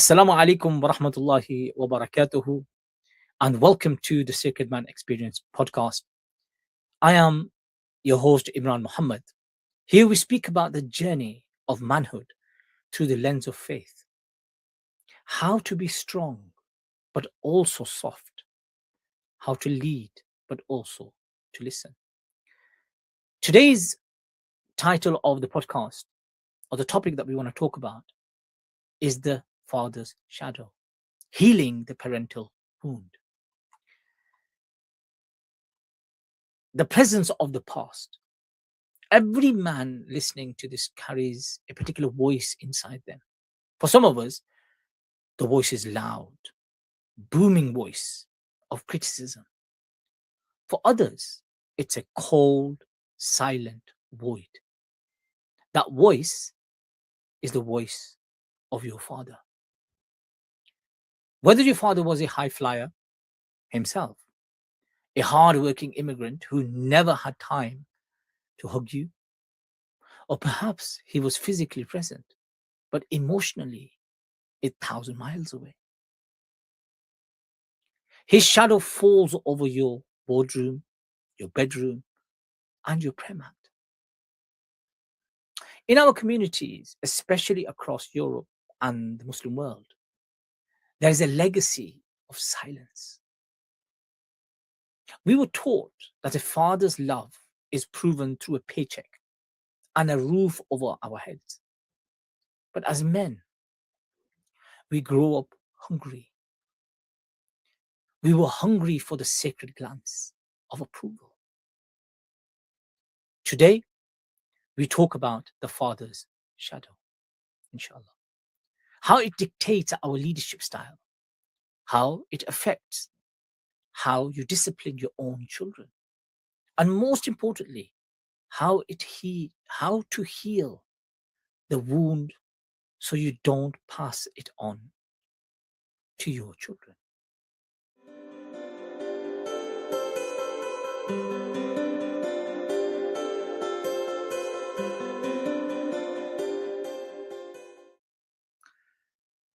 Assalamu alaikum wa rahmatullahi wa barakatuhu, and welcome to the Sacred Man Experience podcast. I am your host, Imran Muhammad. Here we speak about the journey of manhood through the lens of faith, how to be strong but also soft, how to lead but also to listen. Today's title of the podcast, or the topic that we want to talk about, is the father's shadow, healing the parental wound. The presence of the past. Every man listening to this carries a particular voice inside them. For some of us, the voice is loud, booming voice of criticism. For others, it's a cold, silent void. That voice is the voice of your father. Whether your father was a high flyer himself, a hard-working immigrant who never had time to hug you, or perhaps he was physically present, but emotionally 1,000 miles away. His shadow falls over your boardroom, your bedroom, and your prayer mat. In our communities, especially across Europe and the Muslim world, there is a legacy of silence. We were taught that a father's love is proven through a paycheck and a roof over our heads. But as men, we grow up hungry. We were hungry for the sacred glance of approval. Today, we talk about the father's shadow, inshallah. How it dictates our leadership style, how it affects how you discipline your own children, and most importantly, how to heal the wound so you don't pass it on to your children.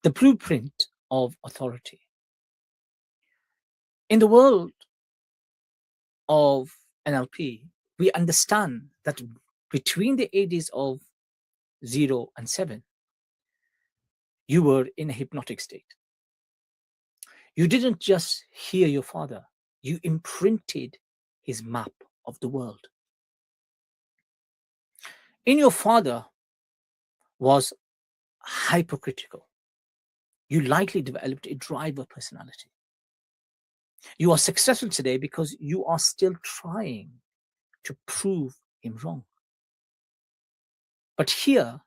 The blueprint of authority. In the world of NLP, we understand that between the ages of 0 and 7, you were in a hypnotic state. You didn't just hear your father, you imprinted his map of the world. In your father was hypercritical. You likely developed a driver personality. You are successful today because you are still trying to prove him wrong. But here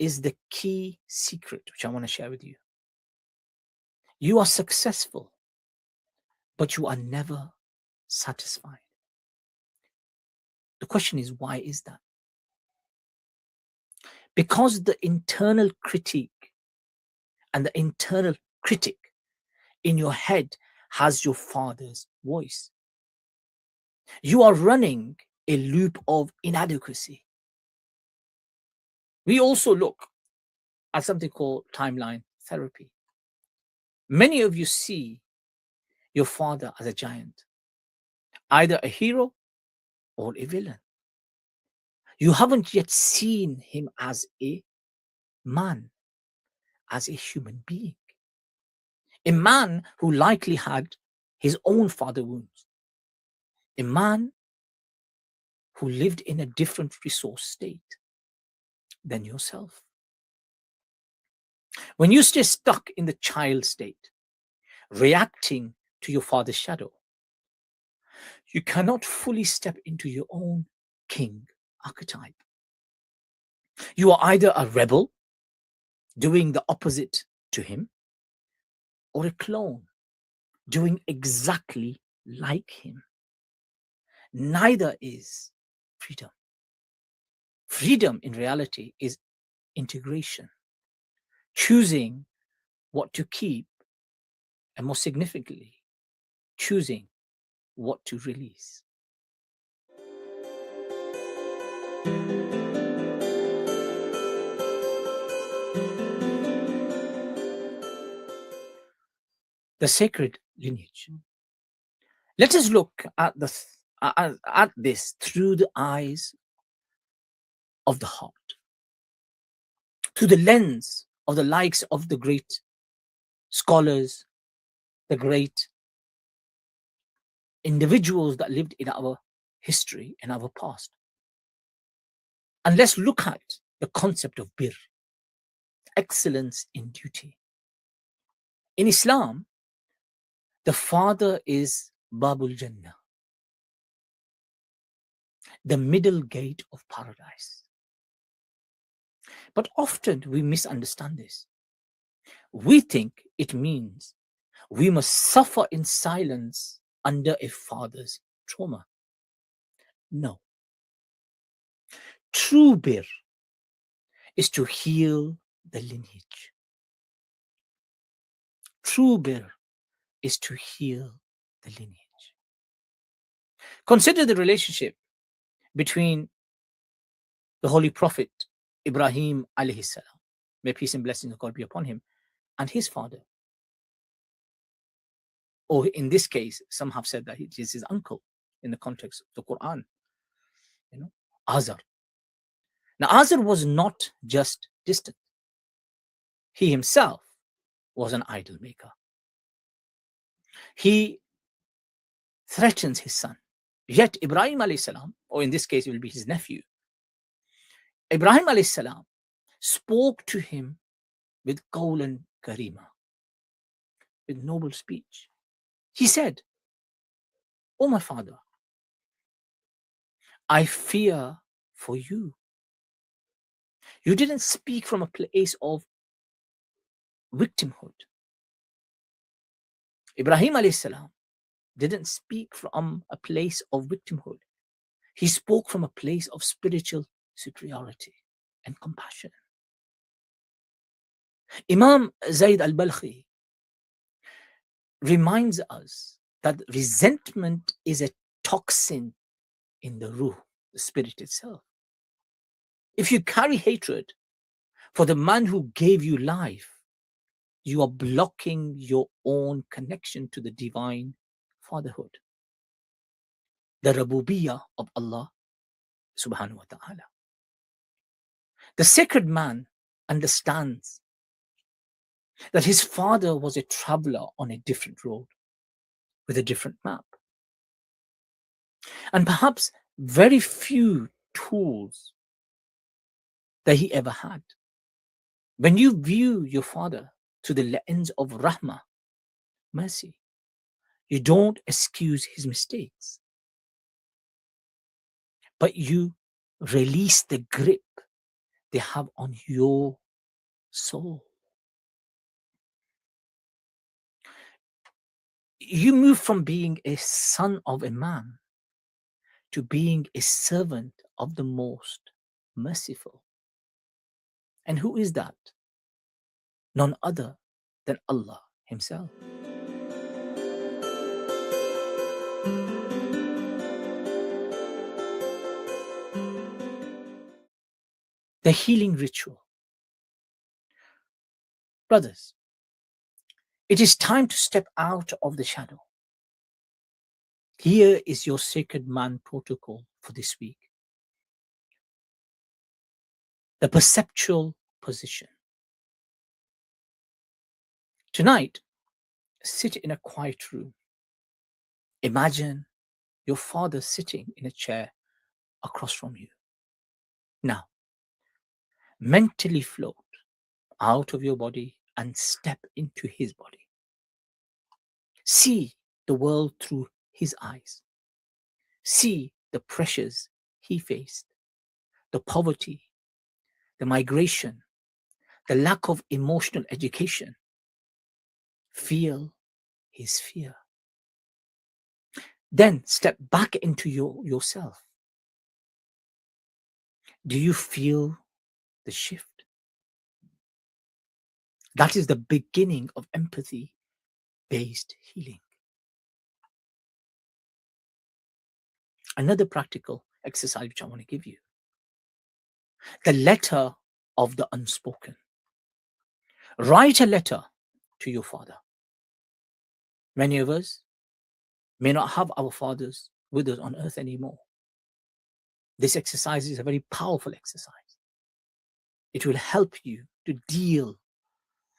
is the key secret which I want to share with you. You are successful, but you are never satisfied. The question is, why is that? Because the internal critique and the internal critic in your head has your father's voice. You are running a loop of inadequacy. We also look at something called timeline therapy. Many of you see your father as a giant, either a hero or a villain. You haven't yet seen him as a man, as a human being, a man who likely had his own father wounds, a man who lived in a different resource state than yourself. When you stay stuck in the child state, reacting to your father's shadow, you cannot fully step into your own king archetype. You are either a rebel, doing the opposite to him, or a clone, doing exactly like him. Neither is freedom. Freedom in reality is integration, choosing what to keep, and more significantly, choosing what to release. the sacred lineage. Let us look at this through the eyes of the heart, through the lens of the likes of the great scholars, the great individuals that lived in our history and our past. And let's look at the concept of bir, excellence in duty. In Islam, the father is Babul Jannah, the middle gate of paradise. But often we misunderstand this. We think it means we must suffer in silence under a father's trauma. No. True bir is to heal the lineage. True bir is to heal the lineage. Consider the relationship between the Holy Prophet Ibrahim alayhi salam, may peace and blessings of God be upon him, and his father. Or in this case, some have said that it is his uncle in the context of the Quran. Azar. Now, Azar was not just distant. He himself was an idol maker. He threatens his son. Yet Ibrahim alayhi salam, or in this case it will be his nephew, Ibrahim alayhi salam spoke to him with qawlan karima, with noble speech. He said, "Oh my father, I fear for you. You didn't speak from a place of victimhood." Ibrahim alayhi salam didn't speak from a place of victimhood. He spoke from a place of spiritual superiority and compassion. Imam Zayd al-Balkhi reminds us that resentment is a toxin in the ruh, the spirit itself. If you carry hatred for the man who gave you life, you are blocking your own connection to the divine fatherhood, the Rabubiyyah of Allah subhanahu wa ta'ala. The sacred man understands that his father was a traveler on a different road with a different map, and perhaps very few tools that he ever had. When you view your father through the lens of rahmah, mercy, you don't excuse his mistakes, but you release the grip they have on your soul. You move from being a son of a man to being a servant of the most merciful. And who is that? None other than Allah himself. The healing ritual. Brothers, it is time to step out of the shadow. Here is your sacred man protocol for this week. The perceptual position. Tonight, sit in a quiet room. Imagine your father sitting in a chair across from you. Now, mentally float out of your body and step into his body. See the world through his eyes. See the pressures he faced, the poverty, the migration, the lack of emotional education. Feel his fear. Then step back into yourself. Do you feel the shift? That is the beginning of empathy-based healing. Another practical exercise which I want to give you. The letter of the unspoken. Write a letter to your father. Many of us may not have our fathers with us on earth anymore. This exercise is a very powerful exercise. It will help you to deal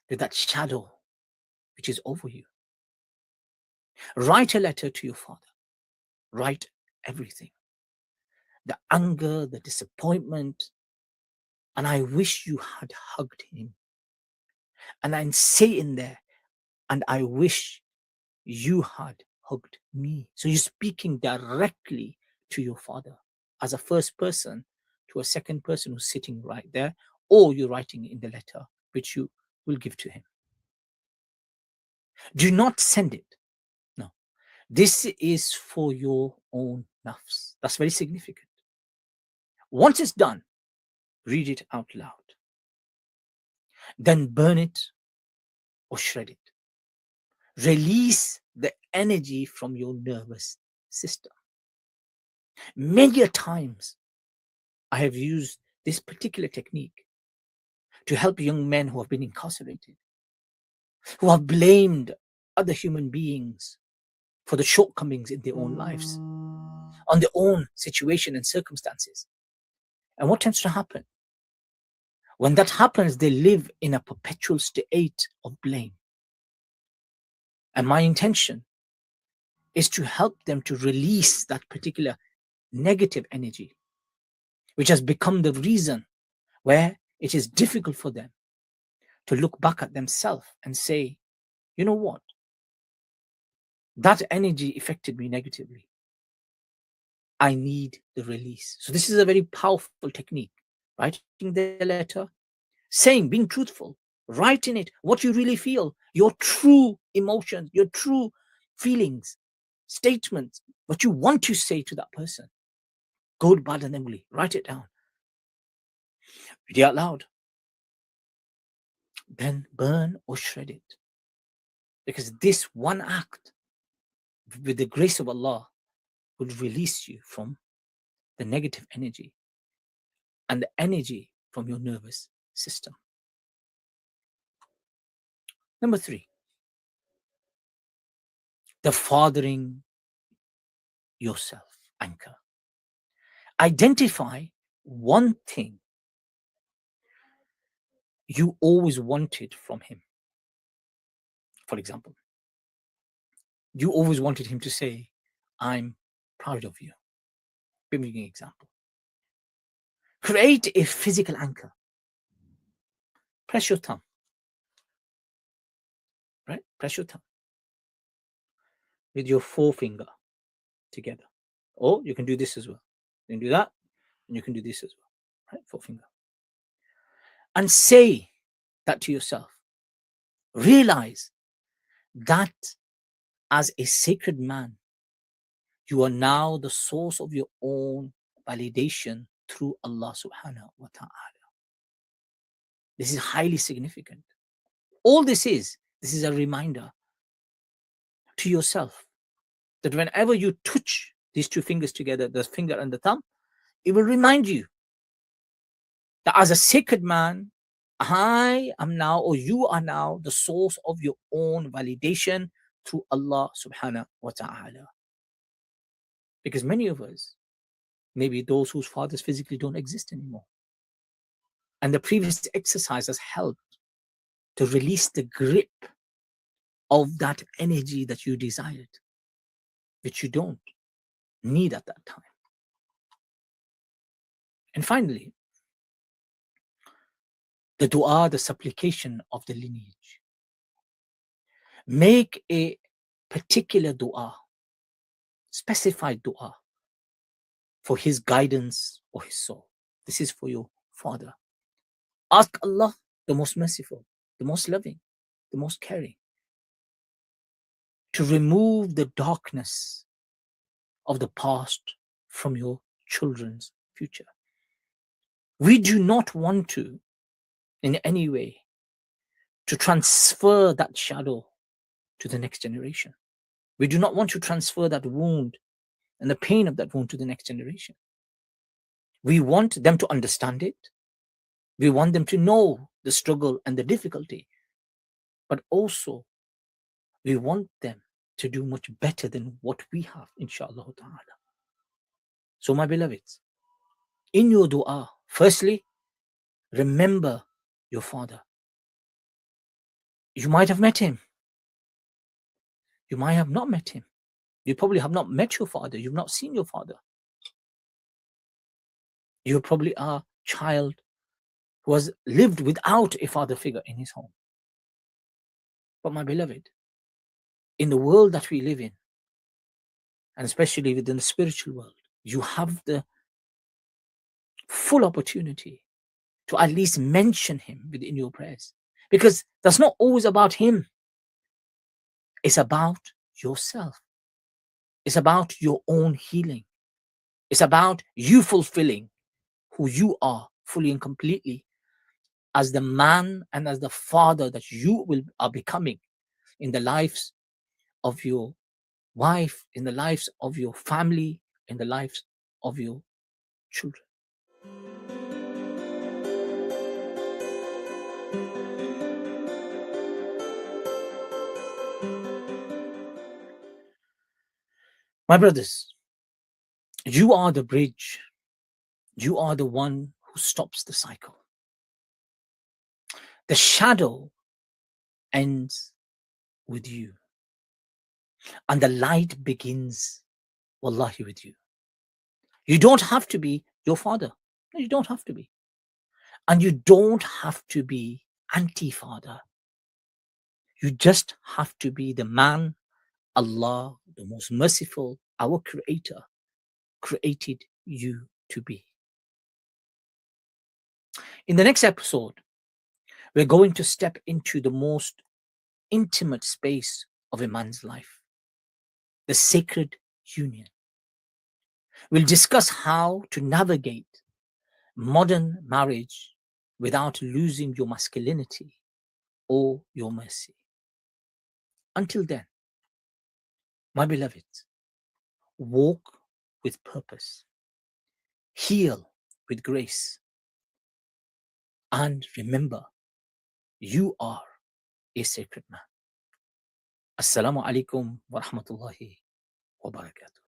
with that shadow which is over you. Write a letter to your father. Write everything. The anger, the disappointment, and I wish you had hugged him. And then say in there, and I wish you had hugged me. So you're speaking directly to your father as a first person to a second person who's sitting right there, or you're writing in the letter which you will give to him. Do not send it. No. This is for your own nafs. That's very significant. Once it's done, read it out loud. Then burn it or shred it. Release the energy from your nervous system. Many a times I have used this particular technique to help young men who have been incarcerated, who have blamed other human beings for the shortcomings in their own lives, on their own situation and circumstances. And what tends to happen? When that happens, they live in a perpetual state of blame. And my intention is to help them to release that particular negative energy, which has become the reason where it is difficult for them to look back at themselves and say, you know what? That energy affected me negatively. I need the release. So this is a very powerful technique. Writing the letter, saying, being truthful, write in it what you really feel, your true emotions, your true feelings, statements, what you want to say to that person. Good, bad, and ugly. Write it down. Read it out loud. Then burn or shred it. Because this one act, with the grace of Allah, will release you from the negative energy and the energy from your nervous system. Number 3, the fathering yourself anchor. Identify one thing you always wanted from him. For example, you always wanted him to say, I'm proud of you. Give me an example. Create a physical anchor. Press your thumb. Right? Press your thumb with your forefinger together. Or you can do this as well. You can do that, and you can do this as well. Right? Forefinger. And say that to yourself. Realize that as a sacred man, you are now the source of your own validation through Allah subhanahu wa ta'ala. This is highly significant. All this is a reminder to yourself that whenever you touch these two fingers together, the finger and the thumb, it will remind you that as a sacred man, I am now, or you are now, the source of your own validation through Allah subhanahu wa ta'ala. Because many of us, maybe those whose fathers physically don't exist anymore. And the previous exercise has helped to release the grip of that energy that you desired, which you don't need at that time. And finally, the dua, the supplication of the lineage. Make a particular dua, specified dua for his guidance or his soul. This is for your father. Ask Allah, the most merciful, the most loving, the most caring, to remove the darkness of the past from your children's future. We do not want to, in any way, to transfer that shadow to the next generation. We do not want to transfer that wound and the pain of that wound to the next generation. We want them to understand it. We want them to know the struggle and the difficulty. But also, we want them to do much better than what we have, inshallah ta'ala. So, my beloveds, in your dua, firstly, remember your father. You might have met him. You might have not met him. You probably have not met your father. You've not seen your father. You probably are a child who has lived without a father figure in his home. But my beloved, in the world that we live in, and especially within the spiritual world, you have the full opportunity to at least mention him within your prayers. Because that's not always about him. It's about yourself. It's about your own healing. It's about you fulfilling who you are fully and completely as the man and as the father that you are becoming in the lives of your wife, in the lives of your family, in the lives of your children. My brothers, you are the bridge. You are the one who stops the cycle. The shadow ends with you, and the light begins, wallahi, with you. You don't have to be your father. No, you don't have to be. And you don't have to be anti-father. You just have to be the man Allah, the most merciful, our creator, created you to be. In the next episode, we're going to step into the most intimate space of a man's life, the sacred union. We'll discuss how to navigate modern marriage without losing your masculinity or your mercy. Until then, my beloveds, walk with purpose, heal with grace, and remember, you are a sacred man. Assalamu alaikum wa rahmatullahi wa barakatuh.